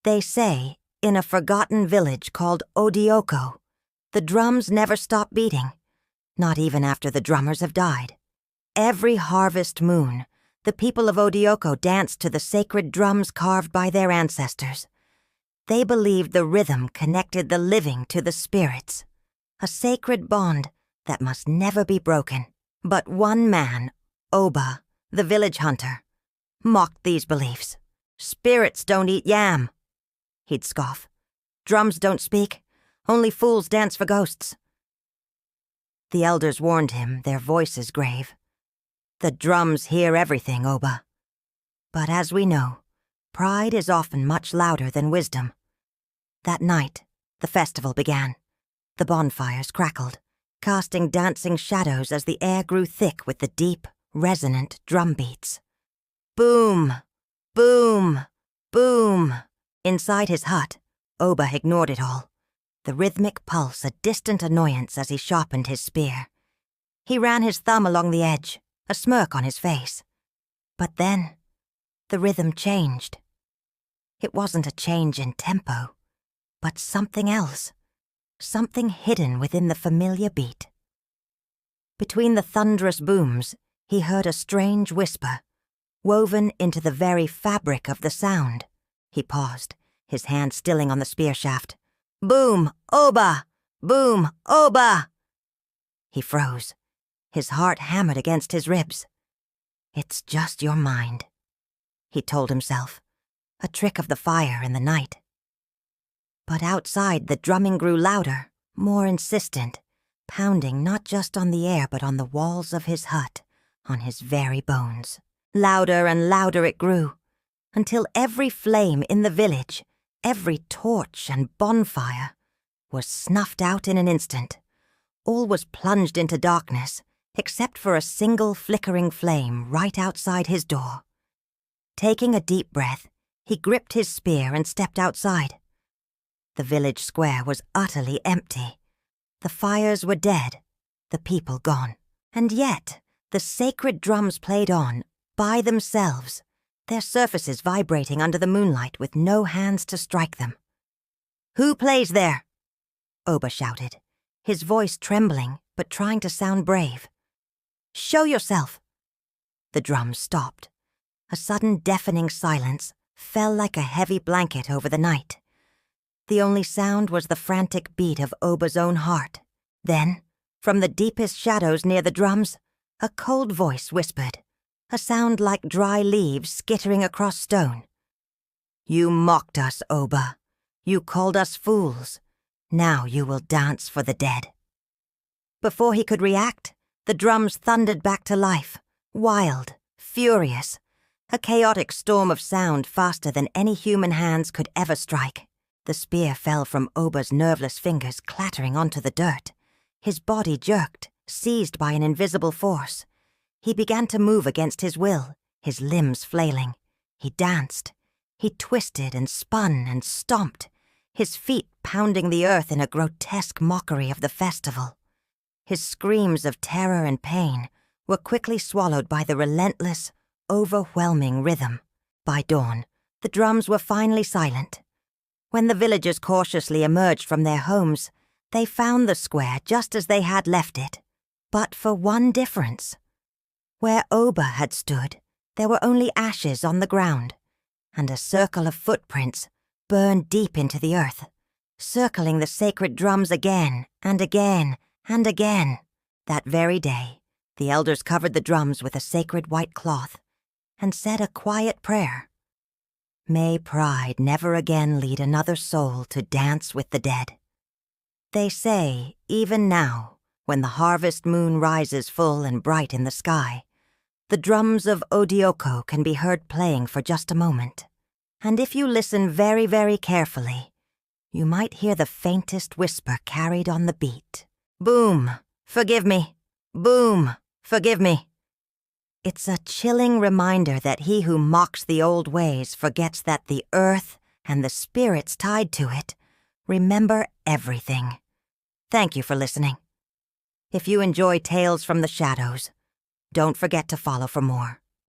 They say, in a forgotten village called Odioko, the drums never stop beating, not even after the drummers have died. Every harvest moon, the people of Odioko danced to the sacred drums carved by their ancestors. They believed the rhythm connected the living to the spirits, a sacred bond that must never be broken. But one man, Oba, the village hunter, mocked these beliefs. "Spirits don't eat yam," he'd scoff. "Drums don't speak. Only fools dance for ghosts." The elders warned him, their voices grave. "The drums hear everything, Oba." But as we know, pride is often much louder than wisdom. That night, the festival began. The bonfires crackled, casting dancing shadows as the air grew thick with the deep, resonant drum beats. Boom! Boom! Boom! Inside his hut, Oba ignored it all, the rhythmic pulse a distant annoyance as he sharpened his spear. He ran his thumb along the edge, a smirk on his face. But then, the rhythm changed. It wasn't a change in tempo, but something else, something hidden within the familiar beat. Between the thunderous booms, he heard a strange whisper, woven into the very fabric of the sound. He paused, his hand stilling on the spear shaft. "Boom, Oba! Boom, Oba!" He froze, his heart hammered against his ribs. "It's just your mind," he told himself, a trick of the fire in the night. But outside, the drumming grew louder, more insistent, pounding not just on the air but on the walls of his hut, on his very bones. Louder and louder it grew, until every flame in the village, every torch and bonfire, was snuffed out in an instant. All was plunged into darkness, except for a single flickering flame right outside his door. Taking a deep breath, he gripped his spear and stepped outside. The village square was utterly empty. The fires were dead, the people gone. And yet, the sacred drums played on, by themselves, their surfaces vibrating under the moonlight with no hands to strike them. "Who plays there?" Oba shouted, his voice trembling but trying to sound brave. "Show yourself!" The drums stopped. A sudden deafening silence fell like a heavy blanket over the night. The only sound was the frantic beat of Oba's own heart. Then, from the deepest shadows near the drums, a cold voice whispered, a sound like dry leaves skittering across stone. "You mocked us, Oba. You called us fools. Now you will dance for the dead." Before he could react, the drums thundered back to life, wild, furious, a chaotic storm of sound faster than any human hands could ever strike. The spear fell from Oba's nerveless fingers, clattering onto the dirt. His body jerked, seized by an invisible force. He began to move against his will, his limbs flailing. He danced. He twisted and spun and stomped, his feet pounding the earth in a grotesque mockery of the festival. His screams of terror and pain were quickly swallowed by the relentless, overwhelming rhythm. By dawn, the drums were finally silent. When the villagers cautiously emerged from their homes, they found the square just as they had left it, but for one difference. Where Oba had stood, there were only ashes on the ground, and a circle of footprints burned deep into the earth, circling the sacred drums again and again and again. That very day, the elders covered the drums with a sacred white cloth and said a quiet prayer. May pride never again lead another soul to dance with the dead. They say, even now, when the harvest moon rises full and bright in the sky, the drums of Odioko can be heard playing for just a moment. And if you listen very, very carefully, you might hear the faintest whisper carried on the beat. "Boom, forgive me. Boom, forgive me." It's a chilling reminder that he who mocks the old ways forgets that the earth and the spirits tied to it remember everything. Thank you for listening. If you enjoy Tales from the Shadows, don't forget to follow for more.